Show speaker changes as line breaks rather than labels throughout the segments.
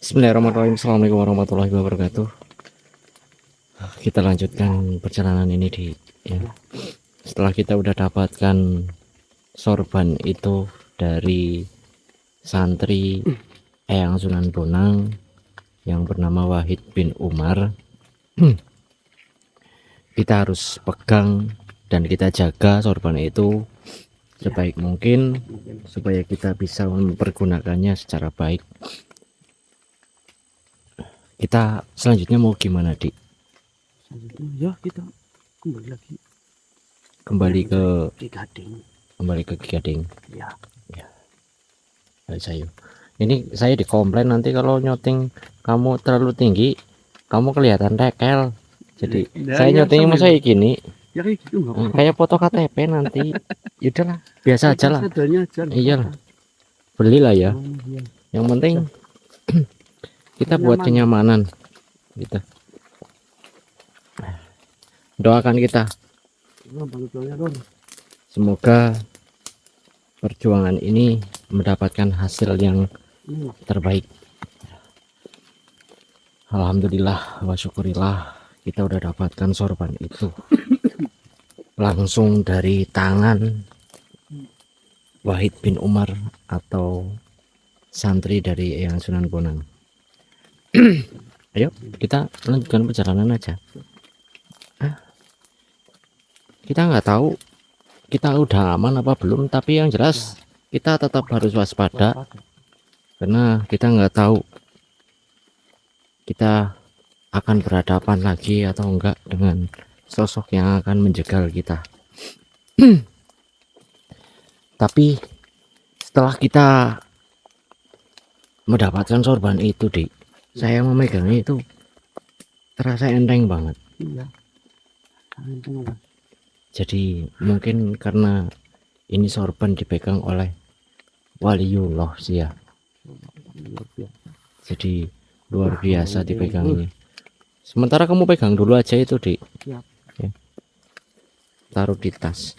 Bismillahirrahmanirrahim. Assalamualaikum warahmatullahi wabarakatuh. Kita lanjutkan perjalanan ini ya. Setelah kita udah dapatkan sorban itu dari santri Eyang Sunan Bonang yang bernama Wahid bin Umar, kita harus pegang dan kita jaga sorban itu sebaik mungkin supaya kita bisa mempergunakannya secara baik. Kita selanjutnya mau gimana, Dik?
Ya, kita kembali lagi
ke Ki Gading.
Ya.
Saya ini saya dikomplain nanti kalau nyoting kamu terlalu tinggi, kamu kelihatan rekel. Jadi saya nyotingnya masa gini.
Ya kayak gitu enggak
kayak foto KTP nanti. Yaudahlah, biasa aja lah. Iyalah. Belilah ya. Yang penting kita buat kenyamanan gitu. Doakan kita. Semoga perjuangan ini mendapatkan hasil yang terbaik. Alhamdulillah wa syukurillah, kita udah dapatkan sorban itu langsung dari tangan Wahid bin Umar atau santri dari Eyang Sunan Bonang. Ayo kita lanjutkan perjalanan aja. Kita nggak tahu kita udah aman apa belum, tapi yang jelas kita tetap harus waspada karena kita nggak tahu kita akan berhadapan lagi atau enggak dengan sosok yang akan menjegal kita. Tapi setelah kita mendapatkan sorban itu, Dik, saya memegangnya itu terasa enteng banget.
Iya.
Jadi mungkin karena ini sorban dipegang oleh waliullah sih ya. Jadi luar biasa dipegangnya. Sementara kamu pegang dulu aja itu, Dik.
Ya.
Taruh di tas.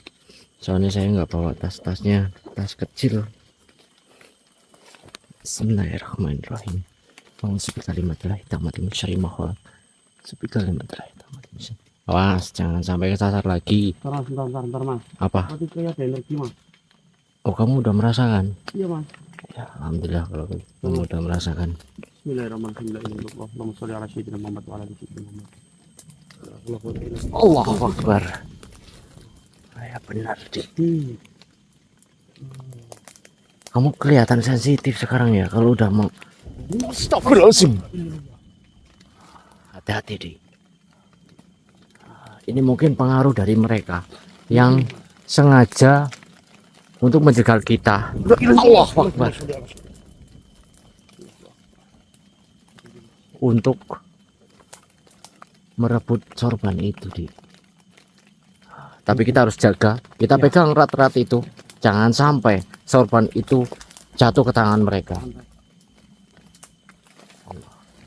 Soalnya saya nggak bawa tas-tasnya, tas kecil. Bismillahirrahmanirrahim. Awas, jangan sampai kesasar lagi.
Bentar, Mas.
Apa?
Mati kayak ada energi, Mas.
Oh, kamu udah merasakan?
Iya, Mas.
Ya, alhamdulillah kalau kamu udah merasakan.
Bismillahirrahmanirrahim. Allahumma sholli ala sayyidina Muhammad wa ala ali sayyidina Muhammad.
Allahu Akbar. Ya benar, Dik. Kamu kelihatan sensitif sekarang ya kalau udah mau. Astagfirullahaladzim. Hati-hati, Dik. Ini mungkin pengaruh dari mereka yang sengaja untuk menjegal kita. Allahu Akbar. Untuk merebut sorban itu, Dik. Tapi kita harus jaga, kita pegang erat-erat itu, jangan sampai sorban itu jatuh ke tangan mereka.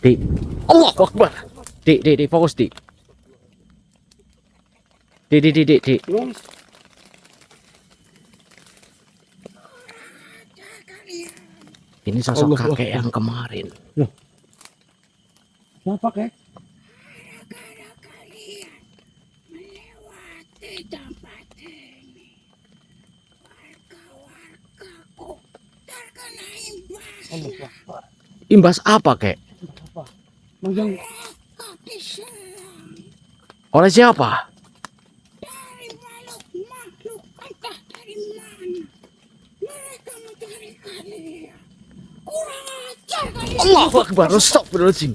Dik, Allahu Akbar. Dik, fokus, Dik. Dik. Ini sosok kakek yang kemarin.
Siapa, Kek?
Tempat ini warga-wargaku terkena imbas.
Imbas apa, Kek?
Yang
Diserang
Oleh siapa?
dari makhluk entah dari mana. Mereka mencari kalian. Kurang ajar kalian.
Allahu Akbar. Astagfirullahaladzim.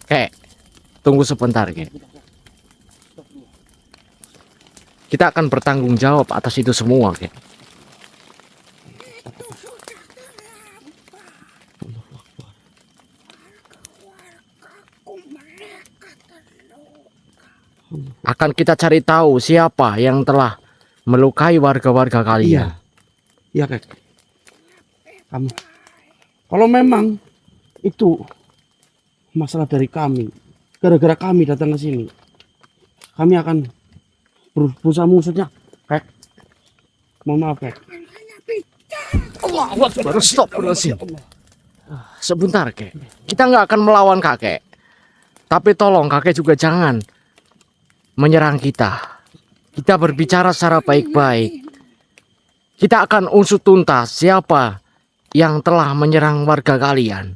Kek, tunggu sebentar, Kek. Kita akan bertanggung jawab atas itu semua, Kek.
Itu sudah terlambat. Warga-wargaku mereka terluka.
Akan kita cari tahu siapa yang telah melukai warga-warga kalian.
Iya, Kek. Kamu. Kalau memang itu masalah dari kami, gara-gara kami datang ke sini, kami akan berusaha mengusutnya, Kek. Mohon maaf, Kek.
Hanya bicara.
Allahu Akbar. Astagfirullahaladzim. Sebentar, kek. Kita nggak akan melawan kakek. Tapi tolong kakek juga jangan menyerang kita. Kita berbicara secara baik-baik. Kita akan usut tuntas siapa yang telah menyerang warga kalian.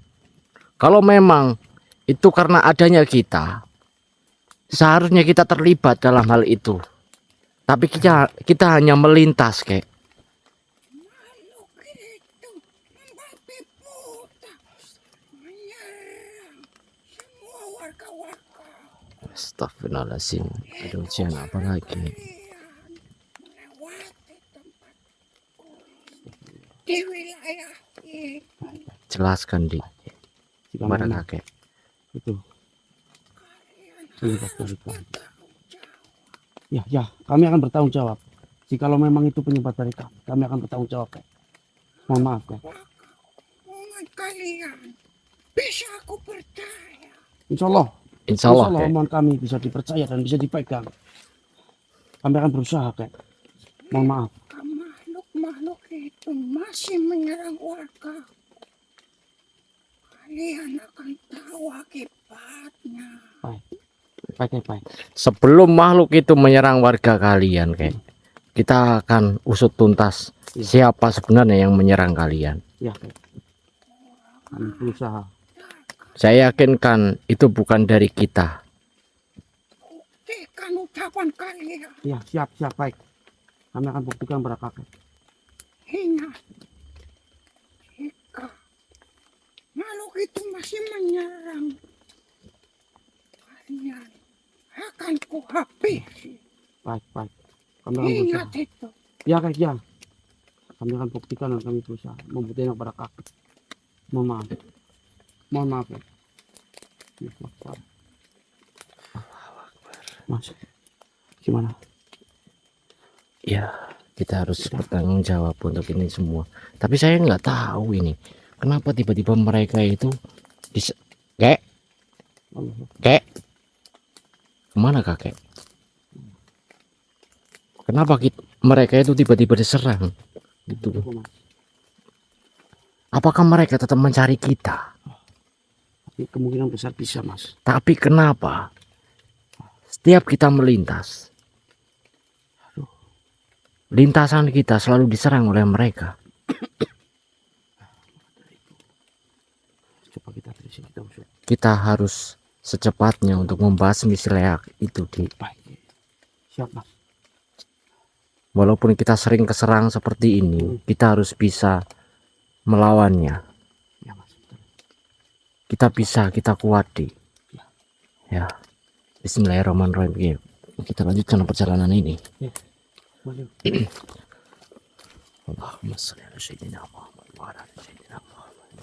Kalau memang itu karena adanya kita, seharusnya kita terlibat dalam hal itu. Tapi kita hanya melintas, kek.
Makhluk itu membabi buta menyerang semua warga-warga.
Astagfirullahaladzim. Ada ujian apa lagi?
Kalian melewati tempatku di wilayah ini.
Jelaskan, Dik.
Jika
Kepada
memang
kakek.
itu
Kalian
penyebab
harus
dari kami.
bertanggung jawab.
Ya, kami akan bertanggung jawab. Jikalau memang itu penyebab dari kami akan bertanggung jawab, Kek. Mohon maaf, Kek.
Omongan kalian bisa aku percaya.
Insya Allah,
Insya Allah, kek.
omongan kami bisa dipercaya dan bisa dipegang. Kami akan berusaha, Kek. Mohon maaf.
Makhluk-makhluk itu masih menyerang warga. Kalian akan tahu akibatnya.
Baik.
Sebelum makhluk itu menyerang warga kalian, kek, kita akan usut tuntas siapa sebenarnya yang menyerang kalian.
Ya, Kek. Kami berusaha.
Saya yakinkan itu bukan dari kita.
Buktikan ucapan kalian.
Ya, siap, baik. Kami akan buktikan pada kakek.
Ingat, jika makhluk itu masih menyerang, kalian akan kuhabisi.
Baik. Kami akan berusaha.
Ingat itu.
Ya, Kek, ya. Kami akan buktikan dan kami berusaha membuktikan kepada kakek. Mohon maaf, Kek. Mas, gimana?
Ya, kita harus bertanggung jawab untuk ini semua. Tapi saya nggak tahu ini kenapa tiba-tiba mereka itu bisa. Kek, kemana kakek? Kenapa mereka itu tiba-tiba diserang? Gitu. Apakah mereka tetap mencari kita?
Tapi kemungkinan besar bisa, Mas.
Tapi kenapa setiap kita melintas, lintasan kita selalu diserang oleh mereka?
Coba kita dari sini, kita usut.
Kita harus secepatnya untuk membasmi si leak itu, Di.
Baik. Siap, Mas.
Walaupun kita sering keserang seperti ini, kita harus bisa melawannya.
Ya, Mas. Betul.
Kita kuat, Di. Ya. Bismillahirrahmanirrahim. Kita lanjutkan perjalanan ini.
Maju.
Allahumma shalli ala sayyidina Muhammad wa ala ali sayyidina Muhammad.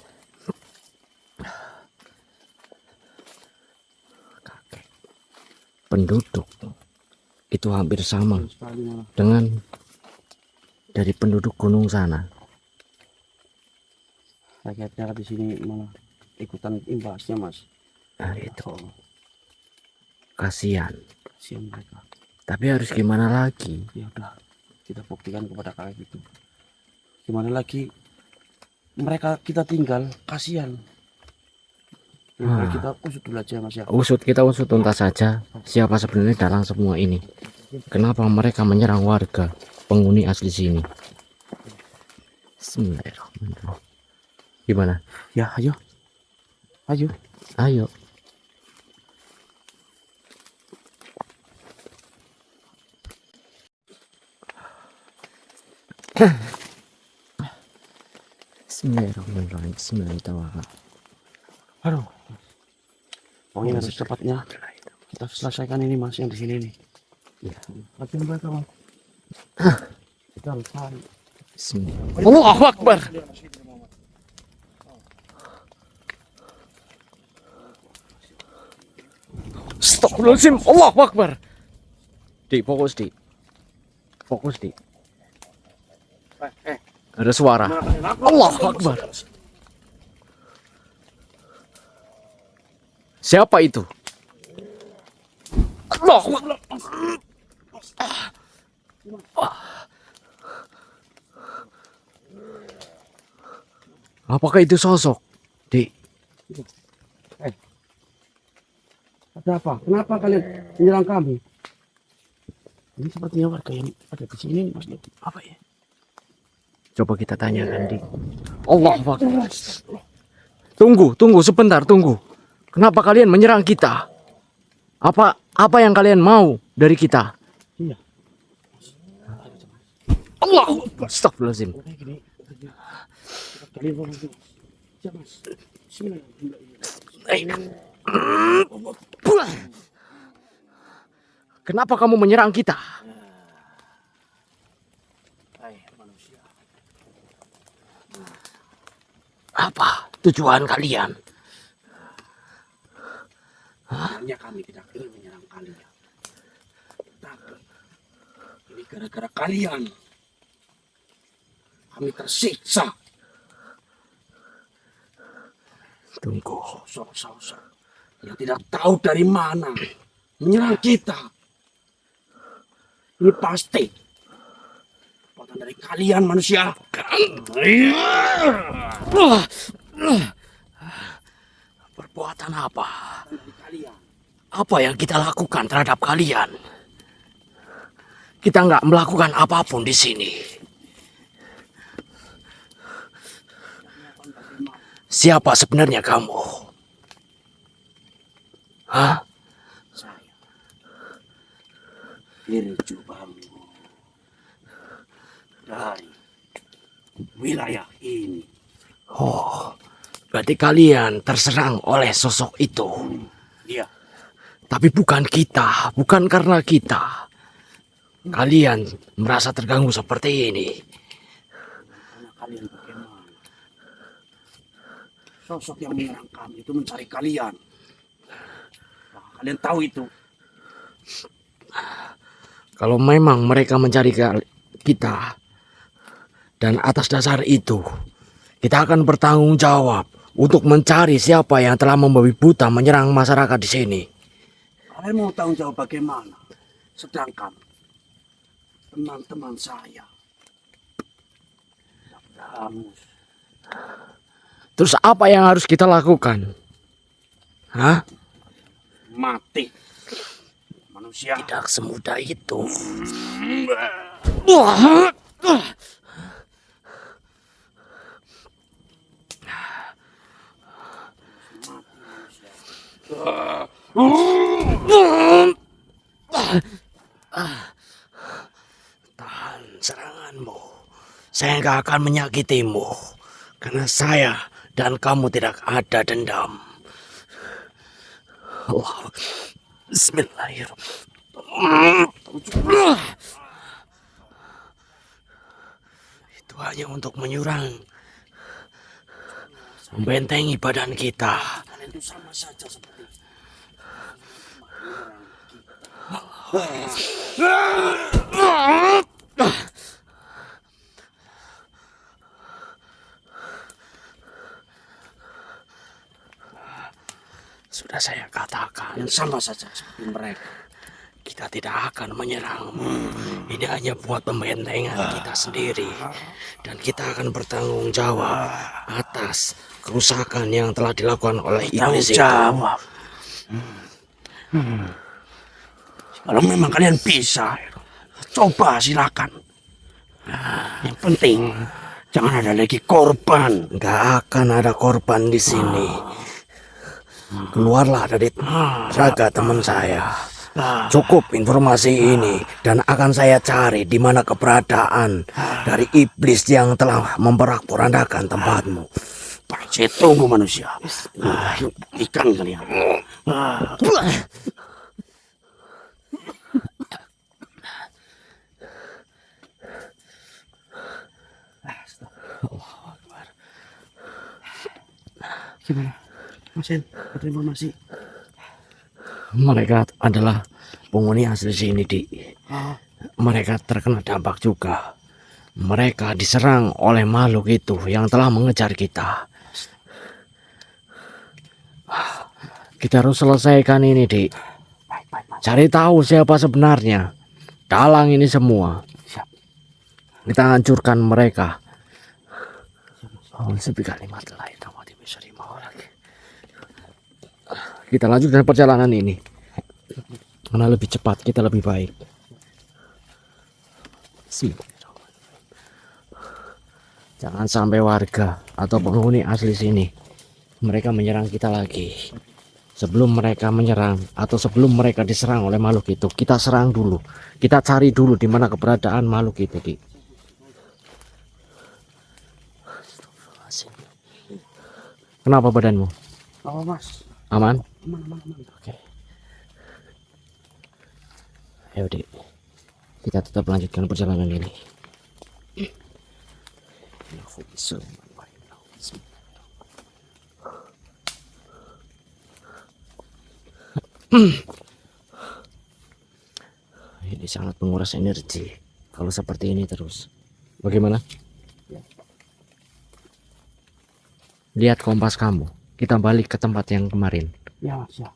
Kakek. Penduduk itu hampir sama
Sekali malah.
dengan dari penduduk gunung sana.
Rakyatnya di sini malah ikutan imbasnya, Mas.
Nah, itu
Oh,
kasihan.
kasihan mereka.
Tapi harus gimana lagi?
Ya udah, kita buktikan kepada kakek itu. Gimana lagi mereka kita tinggal, kasihan. Kita usut dulu aja, Mas, ya.
Kita usut tuntas saja siapa sebenarnya dalam semua ini. Kenapa mereka menyerang warga penghuni asli sini? Bismillahirrahmanirrahim. Gimana?
Ya, ayo.
Ayo. Bismillahirrahmanirrahim. Bismillahirrahmanirrahim.
Aduh. Pokoknya harus cepatnya kita selesaikan ini, Mas, yang di sini nih.
Ya.
Latihan mereka, Mas. Kita harus cari.
Bismillah. Allahu Akbar. Astagfirullahaladzim. Allahu Akbar. Dik, fokus, Dik. Ada suara. Allahu Akbar. Siapa itu? Allahu Akbar. Apakah itu sosok? Dik,
Ada apa? Kenapa kalian menyerang kami? Ini sepertinya warga yang ada di sini, Mas Dik. Apa ya?
coba kita tanyakan, Dik. Allah Akbar. Tunggu sebentar, tunggu. Kenapa kalian menyerang kita? Apa yang kalian mau dari kita?
Iya.
Allah Akbar. Astagfirullahaladzim.
Kayak gini. Kalian mau masuk. Siap, Mas. Bismillahirrahmanirrahim.
Kenapa kamu menyerang kita?
Hai manusia.
Apa tujuan kalian?
Sebenarnya kami tidak ingin menyerang kalian. Tapi ini gara-gara kalian. Kami tersiksa.
Tunggu.
Sosok-sosok yang tidak tahu dari mana menyerang kita. Ini pasti perbuatan dari kalian manusia.
Perbuatan apa?
Dari kalian.
Apa yang kita lakukan terhadap kalian? Kita nggak melakukan apapun di sini. Siapa sebenarnya kamu? Hah?
Saya Dirju Bambu dari wilayah ini.
Oh, berarti kalian terserang oleh sosok itu.
Dia
Tapi bukan kita, bukan karena kita. Kalian merasa terganggu seperti ini.
karena kalian bagaimana? Sosok yang menyerang kami itu mencari kalian. Nah, kalian tahu itu.
Kalau memang mereka mencari kita, dan atas dasar itu, kita akan bertanggung jawab untuk mencari siapa yang telah membabi buta menyerang masyarakat di sini.
Kalian mau tanggung jawab bagaimana? Sedangkan teman-teman saya hangus.
Terus apa yang harus kita lakukan? Hah?
Mati. Manusia
Tidak semudah itu. Wah. Tahan seranganmu. Saya nggak akan menyakitimu. Karena saya dan kamu tidak ada dendam. Allah. Bismillahirrahmanirrahim. Itu hanya untuk membentengi badan kita.
kalian itu sama saja seperti
Sudah saya katakan,
yang sama saja seperti mereka.
kita tidak akan menyerangmu. Ini hanya buat pembentengan kita sendiri. Dan kita akan bertanggung jawab atas kerusakan yang telah dilakukan oleh iblis itu.
Jawab. Kalau memang kalian bisa, coba silakan. Yang penting jangan ada lagi korban.
Nggak akan ada korban di sini. Keluarlah dari raga teman saya. Cukup informasi ini dan akan saya cari di mana keberadaan dari iblis yang telah memporak-porandakan tempatmu.
Saya tunggu manusia. Ikan kalian. Gimana? Masin, ada informasi.
Mereka adalah penghuni asli sini, Dik. Mereka terkena dampak juga. Mereka diserang oleh makhluk itu yang telah mengejar kita. Kita harus selesaikan ini, Dik. Cari tahu siapa sebenarnya dalang ini semua. Kita hancurkan mereka. Sepi kalimat lain kamu tidak bisa dimau lagi. Kita lanjutkan perjalanan ini. Karena lebih cepat, kita lebih baik. Jangan sampai warga atau penghuni asli sini mereka menyerang kita lagi. Sebelum mereka menyerang atau sebelum mereka diserang oleh makhluk itu, kita serang dulu. Kita cari dulu di mana keberadaan makhluk itu, Di. Kenapa badanmu?
Apa mas?
Aman?
Aman, aman, aman.
Oke. Ayo, Dik. Kita tetap lanjutkan perjalanan ini. Ini sangat menguras energi kalau seperti ini terus. Bagaimana? Lihat kompas kamu. Kita balik ke tempat yang kemarin.
Ya mas ya.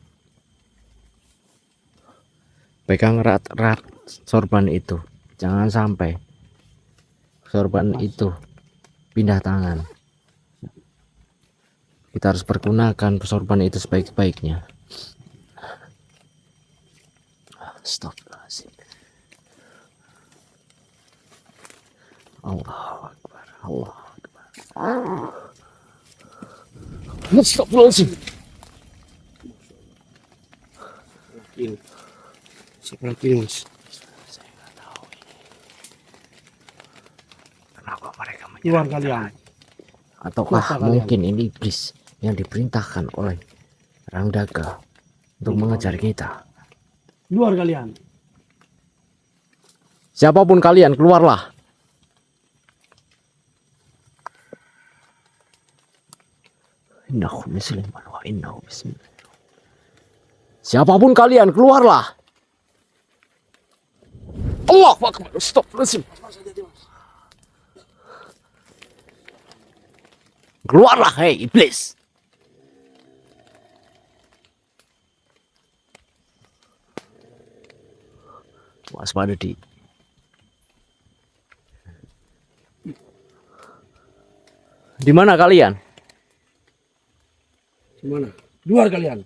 Pegang erat-erat sorban itu. Jangan sampai sorban itu pindah tangan. Kita harus pergunakan sorban itu sebaik-baiknya. Stop. Allah Akbar. Allah Akbar. Astagfirullahaladzim.
Ini. Siapa lagi ini mas?
Saya nggak tahu ini. Kenapa mereka
Keluar
menyerang
kalian.
kita? Ataukah
Keluar kalian.
mungkin ini iblis yang diperintahkan oleh Rangdaga untuk mengejar kita?
Keluar kalian.
Siapapun kalian, keluarlah. Innahu musliman wa innahu bismillah. Siapapun kalian, keluarlah. Allah Akbar. Stop. Keluarlah, hei iblis. Waspada, Di. Di mana kalian?
Gimana? Keluar kalian.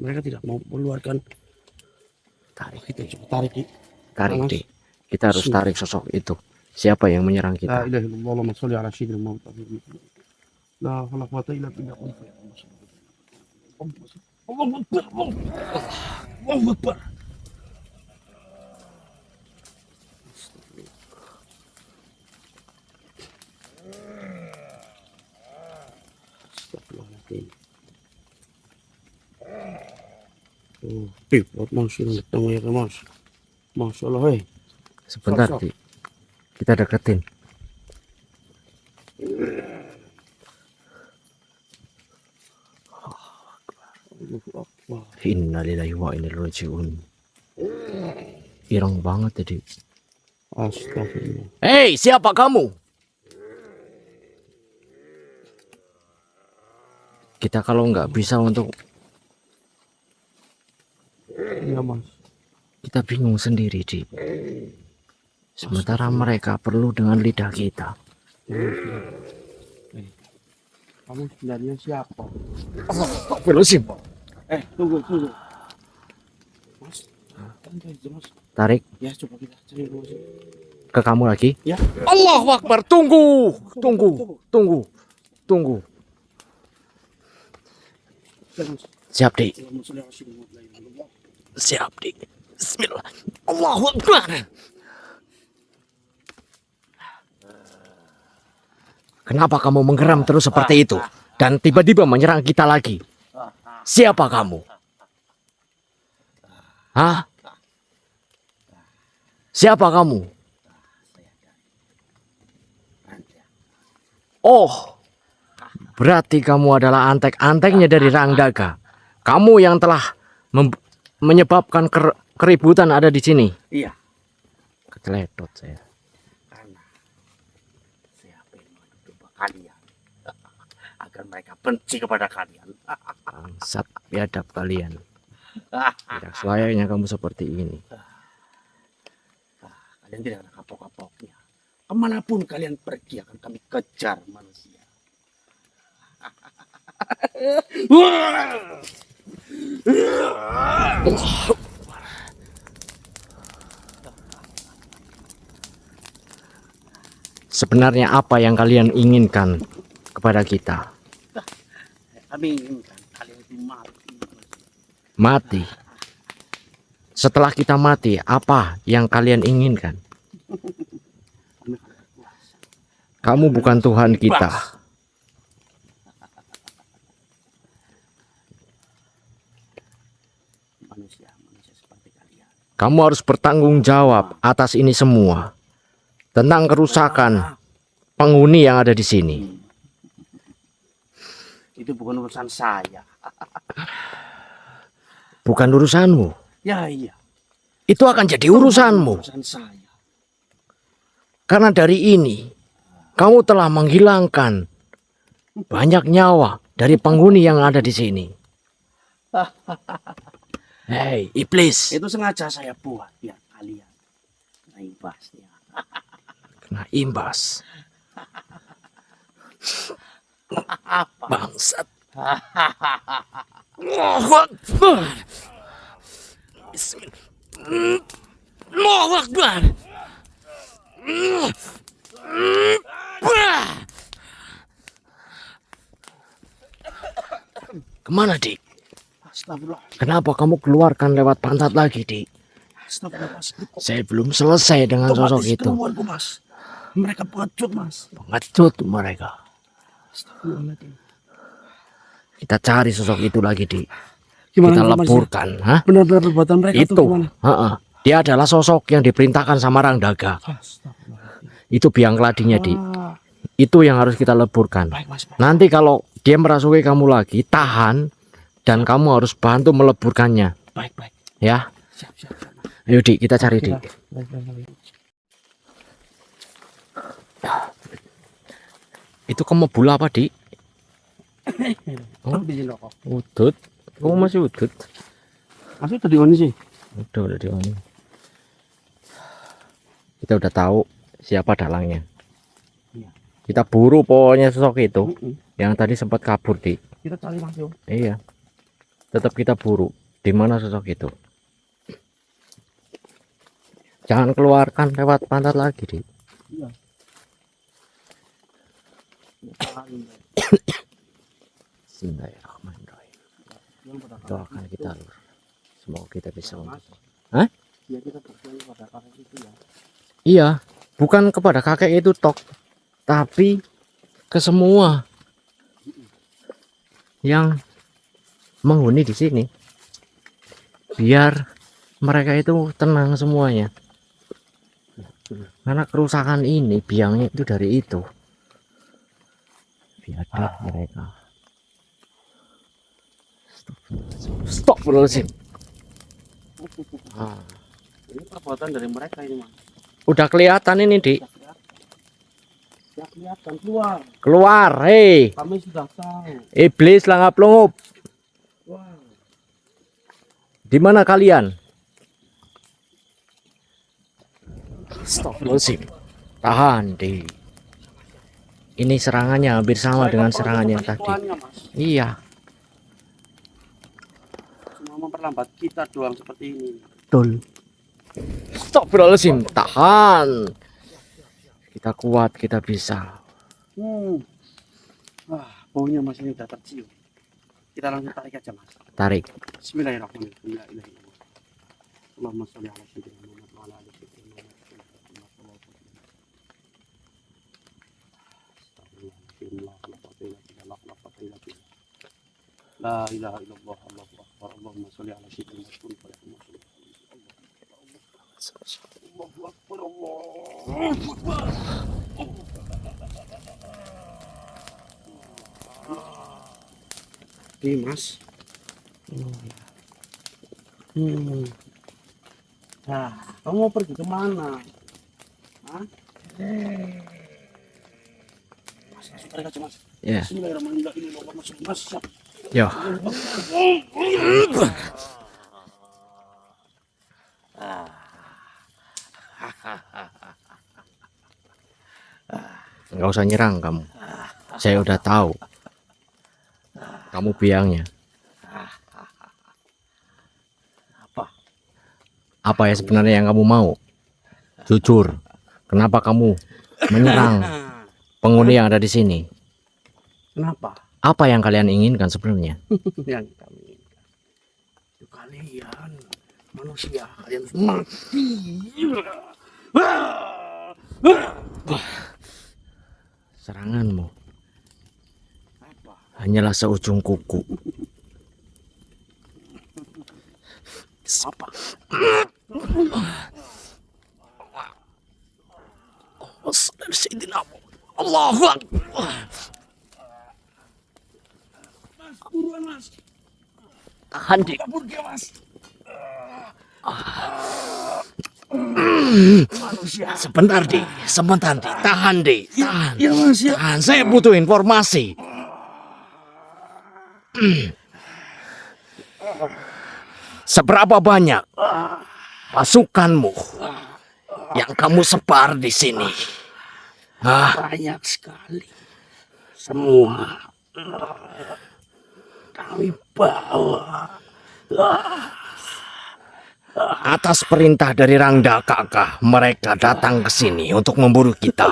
Mereka tidak mau mengeluarkan.
Tarik,
Kita coba tarik.
tarik,
Mas.
Di. Kita harus tarik sosok itu. Siapa yang menyerang
La
kita?
ilaha illallah, Allahumma sholli ala sayyidina Muhammad. La haula wa la quwwata illa billah. Allahu Akbar. Allahu Akbar. Astagfirullahaladzim. Oh, buat mas ini datang ya mas. Masya Allah, hei.
Sebentar,
Sosok.
Di. Kita deketin.
Allahu Akbar.
Innalillahi wa inna ilaihi raji'un. Ireng banget tadi.
Astagfirullah.
Hei, siapa kamu? Kita kalau nggak bisa untuk,
Iya mas.
kita bingung sendiri, Di. Sementara mereka perlu dengan lidah kita.
Kamu sebenarnya siapa?
Astagfirullahaladzim.
Tunggu. Mas, santai aja mas.
Tarik
Ya coba kita cari mas.
ke kamu lagi.
Ya.
Allahu Akbar. Tunggu.
Ya, mas.
Siap, Di.
Allahumma sholli ala sayyidina Muhammad.
Siap, Di. Bismillah. Allahu Akbar. Kenapa kamu menggeram terus seperti itu? Dan tiba-tiba menyerang kita lagi. Siapa kamu? Hah? Siapa kamu? Oh, berarti kamu adalah antek-anteknya dari Rangdaga. Kamu yang telah menyebabkan keributan ada di sini.
Iya.
Keceledot saya.
Karena saya ingin mencoba kalian agar mereka benci kepada kalian.
Bangsat biadab kalian. Tidak selayaknya kamu seperti ini.
Kalian tidak ada kapok-kapoknya. Kemanapun kalian pergi akan kami kejar manusia.
Sebenarnya apa yang kalian inginkan kepada kita?
Kami inginkan kalian itu mati.
Mati. Setelah kita mati, apa yang kalian inginkan?
Kami akan berkuasa.
Kamu bukan Tuhan kita.
Manusia seperti kalian.
Kamu harus bertanggung jawab atas ini semua. Tentang kerusakan penghuni yang ada di sini.
Itu bukan urusan saya.
Bukan urusanmu.
Ya iya.
Itu akan jadi urusanmu.
Urusan saya.
Karena dari ini, kamu telah menghilangkan banyak nyawa dari penghuni yang ada di sini. Hei, iblis.
Itu sengaja saya buat biar kalian kena imbasnya.
Kena imbas.
Apa?
Bangsat. Allahu Akbar. Bismillah. Allahu Akbar. Kemana, Dik?
Astagfirullah.
Kenapa kamu keluarkan lewat pantat lagi, Dik?
Astagfirullah, Mas.
Saya belum selesai dengan sosok itu.
Keluarku, Mas. Mereka pengecut, Mas.
Pengecut mereka.
Astagfirullahaladzim.
Kita cari sosok itu lagi, Dik.
Gimana
Kita
itu, Mas?
leburkan. Hah?
Benar-benar perbuatan mereka
Itu.
gimana?
Dia adalah sosok yang diperintahkan sama Rangdaga.
Astagfirullah.
Itu biang keladinya, Dik. Itu yang harus kita leburkan.
Baik, Mas. Baik.
Nanti kalau dia merasuki kamu lagi, tahan. Dan kamu harus bantu meleburkannya.
Baik, baik.
Ya.
Siap, siap, siap. Mas.
Ayo, Dik, kita cari, Dik.
Baik, baik, baik.
Itu kamu bola apa, Dik?
Oh, di sini kok.
Udut. Kamu masih udut?
Masih tadi on sih.
Udah di on. Kita udah tahu siapa dalangnya.
Iya.
Kita buru pokoknya sosok itu.
Mm-mm.
Yang tadi sempat kabur, Dik.
Kita cari Mas Yo.
Iya. Tetap kita buru. Di mana sosok itu? Jangan keluarkan lewat pantat lagi, Dik.
Iya.
Bismillahirrahmanirrahim.
Yang pada
Doakan kita, Lur. Semoga kita bisa
Mas.
Hah?
Ya kita berdoa pada kakek itu ya.
Iya, bukan kepada kakek itu tok, tapi ke semua yang menghuni di sini. Biar mereka itu tenang semuanya. Karena kerusakan ini biangnya itu dari itu. Biadab mereka. Astagfirullahaladzim. Ah.
Ini perbuatan dari mereka ini, Mas.
Udah kelihatan ini, Dik.
Sudah kelihatan keluar.
Keluar, hei.
Kami sudah tahu.
Iblis langap lungup.
Wah.
Di mana kalian? Astagfirullahaladzim. Tahan, Dik. Ini serangannya hampir sama dengan serangan yang tadi.
Tuannya, Mas.
Iya.
Cuma memperlambat kita doang seperti ini.
Betul. Astagfirullahaladzim. Tahan. Kita kuat, kita bisa.
Wah, baunya Mas ini udah tercium. Kita langsung tarik aja, Mas.
Tarik.
Bismillahirrahmanirrahim. La ilaha illallah. Allahumma sholli ala sayyidina Muhammad wa ala ali sayyidina Muhammad. La ilaha illallah. Allahu akbar. Allahumma sholli ala sayyidina Muhammad. Allahu akbar. Allahu akbar. Nih, Mas. Nah, kamu mau pergi kemana? Hah? Mas, langsung tarik aja, Mas.
Ya.
Bismillahirrahmanirrahim. Mas, siap.
Yo. Nggak usah nyerang kamu. Saya udah tahu. Kamu biangnya. Apa ya sebenarnya yang kamu mau? Jujur. Kenapa kamu menyerang penghuni yang ada di sini?
Kenapa?
Apa yang kalian inginkan sebenarnya?
Yang kami inginkan. Itu kalian manusia, kalian harus mati.
Seranganmu
Apa?
hanyalah seujung kuku.
Apa?
Allahu Akbar.
Mas, buruan mas.
Tahan dik.
Kabur dia mas.
Sebentar dik. Sebentar dik. Tahan dik. Tahan.
Iya mas ya.
Tahan. Saya butuh informasi. Seberapa banyak pasukanmu yang kamu sebar di sini?
Banyak sekali. Semua kami bawa.
Atas perintah dari Rangda Kakak, mereka datang ke sini untuk memburu kita.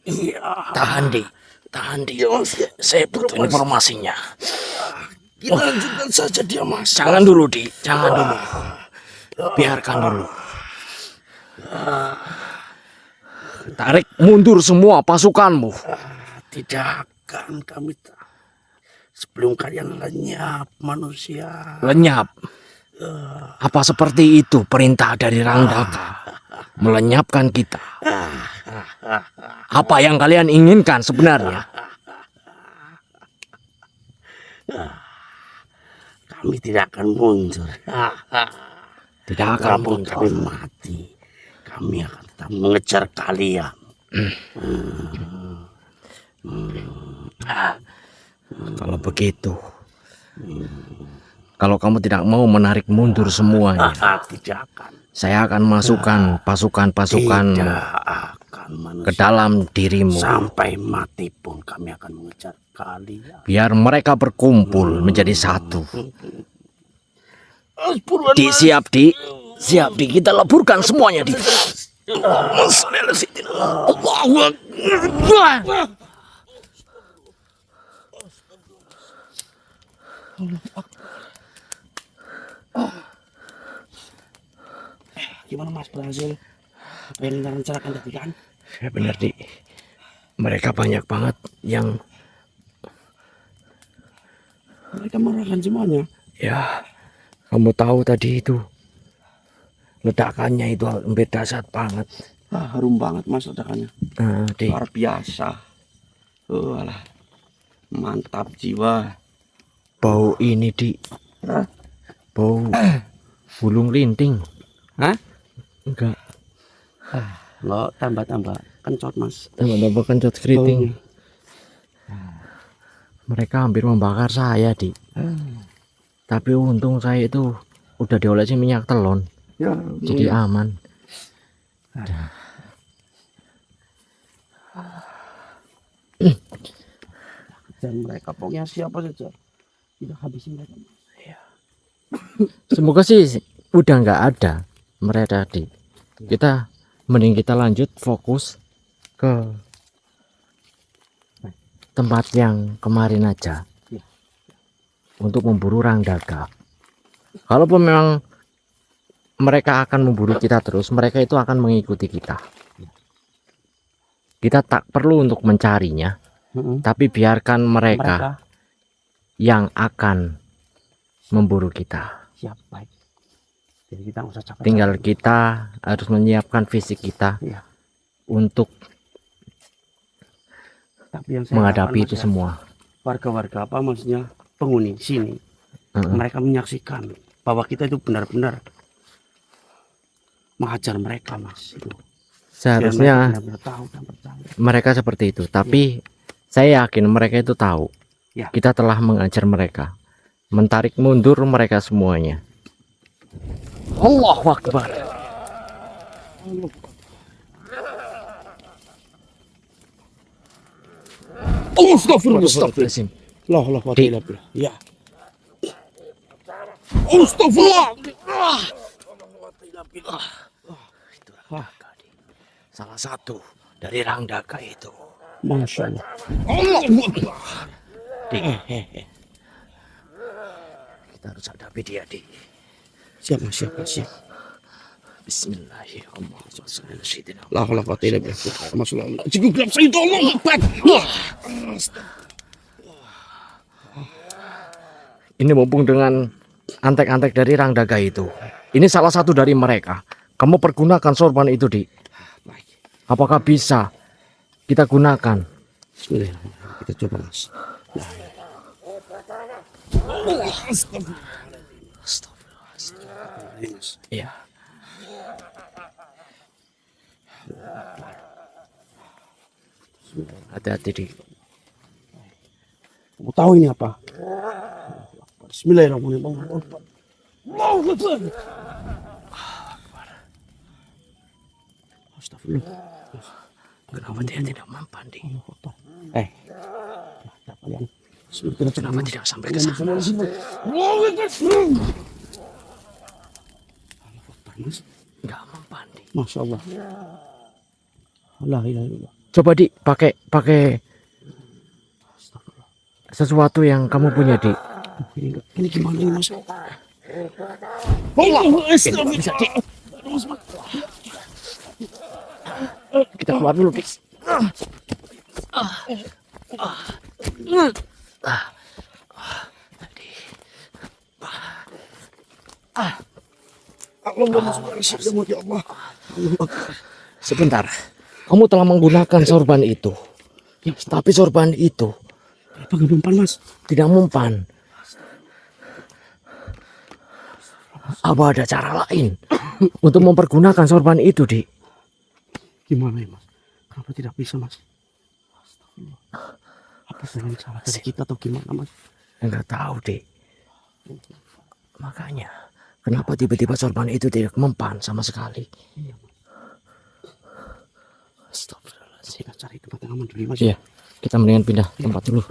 Iya.
Tahan di, saya butuh informasinya.
Kita lanjutkan saja dia mas.
Jangan dulu di, jangan dulu. Biarkan dulu. Tarik mundur semua pasukanmu.
Tidak akan kami sebelum kalian lenyap manusia.
Lenyap. Apa seperti itu perintah dari Rangdaka? Melenyapkan kita. Apa yang kalian inginkan sebenarnya?
Kami tidak akan mundur.
Tidak akan
Walaupun kami mati, kami akan tetap mengejar kalian.
Kalau begitu, kalau kamu tidak mau menarik mundur semuanya,
Tidak akan.
saya akan masukkan pasukan-pasukan
Tidak akan
ke
manusia.
dalam dirimu.
Sampai mati pun kami akan mengejar kalian.
Biar mereka berkumpul menjadi satu. Di, siap di, siap di, kita leburkan semuanya di. Allahu Akbar.
Gimana mas berhasil? Apa yang kita rencanakan tadi kan?
Ya benar di. Mereka banyak banget yang
Mereka marahkan semuanya.
ya kamu tahu tadi itu ledakannya itu hampir dahsyat banget.
Harum banget mas ledakannya.
Di,
Luar biasa. Alah. Mantap jiwa.
bau ini di,
Hah?
bau bulung linting.
Hah?
Enggak,
Nggak tambah-tambah kencot mas.
tambah-tambah kencot keriting.
Baunya.
Mereka hampir membakar saya di. Tapi untung saya itu udah diolesi minyak telon,
Ya,
jadi aman.
dan mereka pokoknya siapa saja tidak habisin mereka.
Semoga sih udah nggak ada mereka di. Kita mending kita lanjut fokus ke tempat yang kemarin aja untuk memburu Rangdaga. Kalaupun memang mereka akan memburu kita terus, mereka itu akan mengikuti kita. Kita tak perlu untuk mencarinya, tapi biarkan mereka yang akan memburu kita.
Siap, baik. Jadi kita nggak usah capek.
Tinggal kita harus menyiapkan fisik kita
Iya.
untuk
Tapi yang saya
menghadapi
harapkan,
itu
Mas, ya,
semua.
warga-warga apa maksudnya penghuni sini, mereka menyaksikan bahwa kita itu benar-benar menghajar mereka mas. Itu. Biar
Seharusnya
mereka benar-benar tahu dan percaya.
mereka seperti itu, tapi saya yakin mereka itu tahu.
Ya.
Kita telah mengajar mereka, mentarik mundur mereka semuanya. Allahu Akbar.
Oh, astagfirullah, astagfirullah.
Astagfirullahaladzim.
La haula wala quwata illa billah. Ya. Astagfirullah.
Itulah Rangga, Dik. Salah satu dari Rangga itu.
Masya Allah. Allahu Akbar.
Dik. Kita harus hadapi dia, Dik.
Siap, Mas, siap, Mas, siap.
Bismillahirrahmanirrahim.
La haula wala quwata illa billah. Masyaallah. Cukup gelap saya itu Allah Akbar.
Ini mumpung dengan antek-antek dari Rangdaga itu. Ini salah satu dari mereka. Kamu pergunakan sorban itu, Dik.
Baik.
Apakah bisa kita gunakan?
Bismillahirrahmanirrahim. Kita coba, Mas.
Astagfirullahaladzim. Iya. Hati-hati, Dik.
Kamu tahu ini apa? Bismillahirrahmanirrahim. Allahu Akbar. Astagfirullah.
Kenapa dia tidak mempan, Dik?
Kenapa kalian?
Kenapa tidak sampai ke sana?
Allahu Akbar. Mas.
Enggak mempan, Dik.
Masya Allah. La ilaha illallah.
Coba, Dik, pakai sesuatu yang kamu punya, Dik.
Ini gimana ini, Mas?
Bisa, Dik. Kita keluar dulu, Dik. Sebentar. Kamu telah menggunakan sorban itu. Tapi sorban itu
Apa gak mempan, Mas?
tidak mempan. Apa ada cara lain untuk mempergunakan sorban itu, Dik?
Gimana ya, Mas? Kenapa tidak bisa, Mas? Astagfirullah. Apa yang salah dari kita atau gimana, Mas?
Enggak tahu, Dik. Makanya, kenapa tiba-tiba sorban itu tidak mempan sama sekali?
Iya, Mas.
Astagfirullahaladzim.
Kita cari tempat yang aman dulu, Mas.
Iya, kita mendingan pindah tempat dulu.